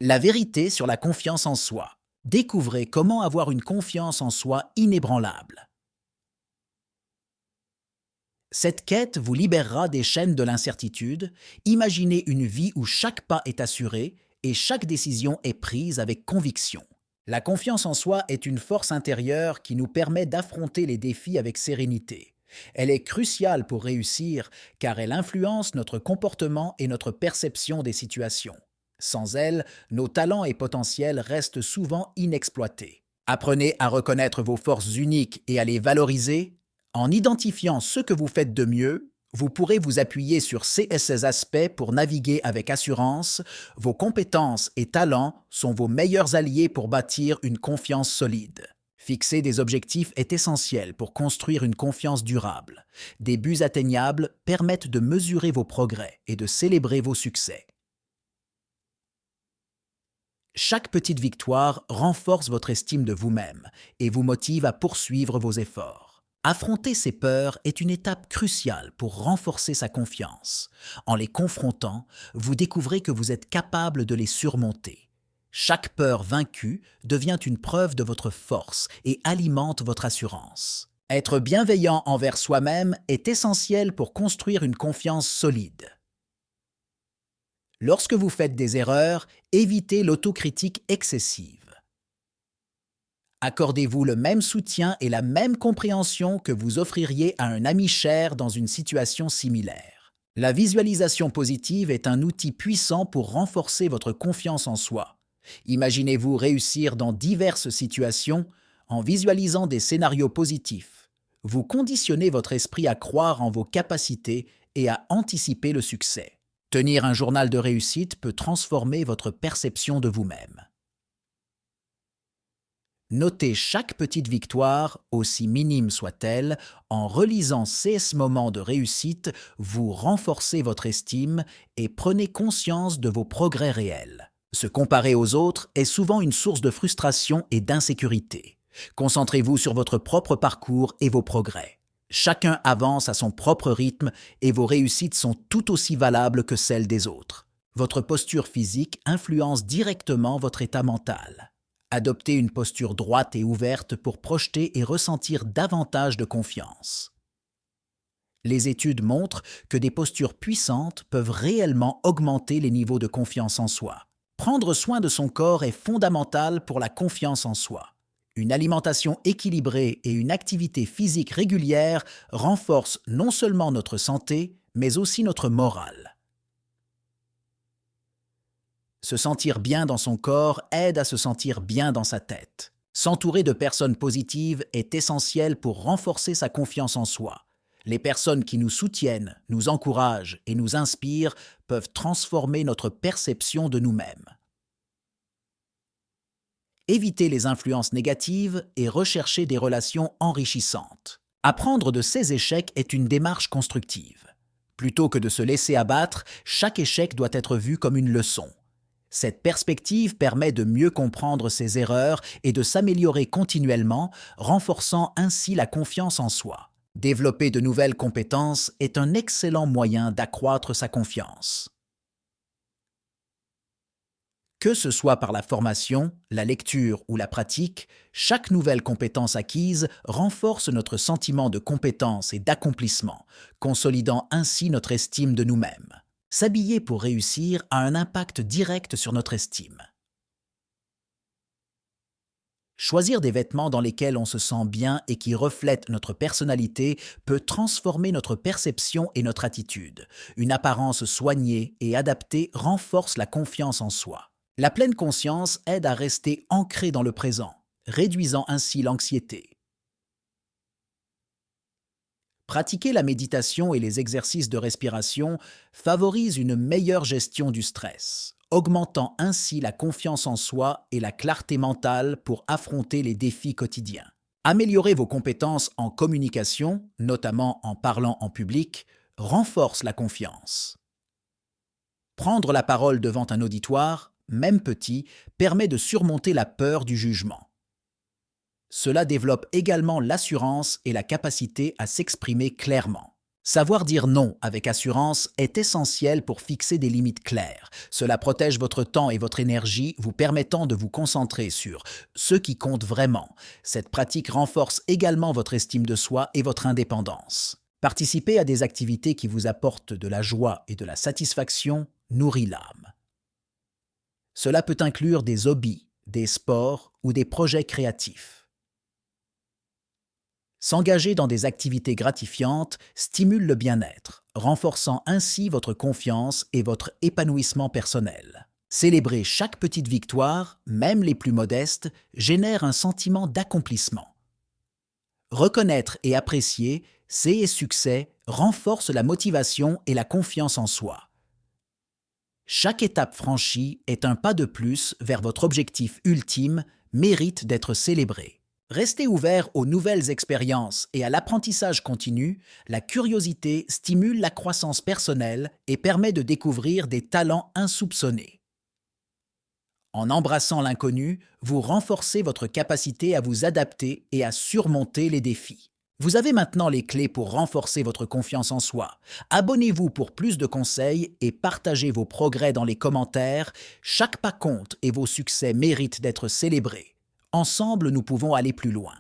La vérité sur la confiance en soi. Découvrez comment avoir une confiance en soi inébranlable. Cette quête vous libérera des chaînes de l'incertitude. Imaginez une vie où chaque pas est assuré et chaque décision est prise avec conviction. La confiance en soi est une force intérieure qui nous permet d'affronter les défis avec sérénité. Elle est cruciale pour réussir car elle influence notre comportement et notre perception des situations. Sans elle, nos talents et potentiels restent souvent inexploités. Apprenez à reconnaître vos forces uniques et à les valoriser. En identifiant ce que vous faites de mieux, vous pourrez vous appuyer sur ces aspects pour naviguer avec assurance. Vos compétences et talents sont vos meilleurs alliés pour bâtir une confiance solide. Fixer des objectifs est essentiel pour construire une confiance durable. Des buts atteignables permettent de mesurer vos progrès et de célébrer vos succès. Chaque petite victoire renforce votre estime de vous-même et vous motive à poursuivre vos efforts. Affronter ses peurs est une étape cruciale pour renforcer sa confiance. En les confrontant, vous découvrez que vous êtes capable de les surmonter. Chaque peur vaincue devient une preuve de votre force et alimente votre assurance. Être bienveillant envers soi-même est essentiel pour construire une confiance solide. Lorsque vous faites des erreurs, évitez l'autocritique excessive. Accordez-vous le même soutien et la même compréhension que vous offririez à un ami cher dans une situation similaire. La visualisation positive est un outil puissant pour renforcer votre confiance en soi. Imaginez-vous réussir dans diverses situations en visualisant des scénarios positifs. Vous conditionnez votre esprit à croire en vos capacités et à anticiper le succès. Tenir un journal de réussite peut transformer votre perception de vous-même. Notez chaque petite victoire, aussi minime soit-elle. En relisant ces moments de réussite, vous renforcez votre estime et prenez conscience de vos progrès réels. Se comparer aux autres est souvent une source de frustration et d'insécurité. Concentrez-vous sur votre propre parcours et vos progrès. Chacun avance à son propre rythme et vos réussites sont tout aussi valables que celles des autres. Votre posture physique influence directement votre état mental. Adoptez une posture droite et ouverte pour projeter et ressentir davantage de confiance. Les études montrent que des postures puissantes peuvent réellement augmenter les niveaux de confiance en soi. Prendre soin de son corps est fondamental pour la confiance en soi. Une alimentation équilibrée et une activité physique régulière renforcent non seulement notre santé, mais aussi notre morale. Se sentir bien dans son corps aide à se sentir bien dans sa tête. S'entourer de personnes positives est essentiel pour renforcer sa confiance en soi. Les personnes qui nous soutiennent, nous encouragent et nous inspirent peuvent transformer notre perception de nous-mêmes. Évitez les influences négatives et recherchez des relations enrichissantes. Apprendre de ses échecs est une démarche constructive. Plutôt que de se laisser abattre, chaque échec doit être vu comme une leçon. Cette perspective permet de mieux comprendre ses erreurs et de s'améliorer continuellement, renforçant ainsi la confiance en soi. Développer de nouvelles compétences est un excellent moyen d'accroître sa confiance. Que ce soit par la formation, la lecture ou la pratique, chaque nouvelle compétence acquise renforce notre sentiment de compétence et d'accomplissement, consolidant ainsi notre estime de nous-mêmes. S'habiller pour réussir a un impact direct sur notre estime. Choisir des vêtements dans lesquels on se sent bien et qui reflètent notre personnalité peut transformer notre perception et notre attitude. Une apparence soignée et adaptée renforce la confiance en soi. La pleine conscience aide à rester ancré dans le présent, réduisant ainsi l'anxiété. Pratiquer la méditation et les exercices de respiration favorise une meilleure gestion du stress, augmentant ainsi la confiance en soi et la clarté mentale pour affronter les défis quotidiens. Améliorer vos compétences en communication, notamment en parlant en public, renforce la confiance. Prendre la parole devant un auditoire, même petit, permet de surmonter la peur du jugement. Cela développe également l'assurance et la capacité à s'exprimer clairement. Savoir dire non avec assurance est essentiel pour fixer des limites claires. Cela protège votre temps et votre énergie, vous permettant de vous concentrer sur ce qui compte vraiment. Cette pratique renforce également votre estime de soi et votre indépendance. Participer à des activités qui vous apportent de la joie et de la satisfaction nourrit l'âme. Cela peut inclure des hobbies, des sports ou des projets créatifs. S'engager dans des activités gratifiantes stimule le bien-être, renforçant ainsi votre confiance et votre épanouissement personnel. Célébrer chaque petite victoire, même les plus modestes, génère un sentiment d'accomplissement. Reconnaître et apprécier ces succès renforce la motivation et la confiance en soi. Chaque étape franchie est un pas de plus vers votre objectif ultime, mérite d'être célébré. Restez ouvert aux nouvelles expériences et à l'apprentissage continu, la curiosité stimule la croissance personnelle et permet de découvrir des talents insoupçonnés. En embrassant l'inconnu, vous renforcez votre capacité à vous adapter et à surmonter les défis. Vous avez maintenant les clés pour renforcer votre confiance en soi. Abonnez-vous pour plus de conseils et partagez vos progrès dans les commentaires. Chaque pas compte et vos succès méritent d'être célébrés. Ensemble, nous pouvons aller plus loin.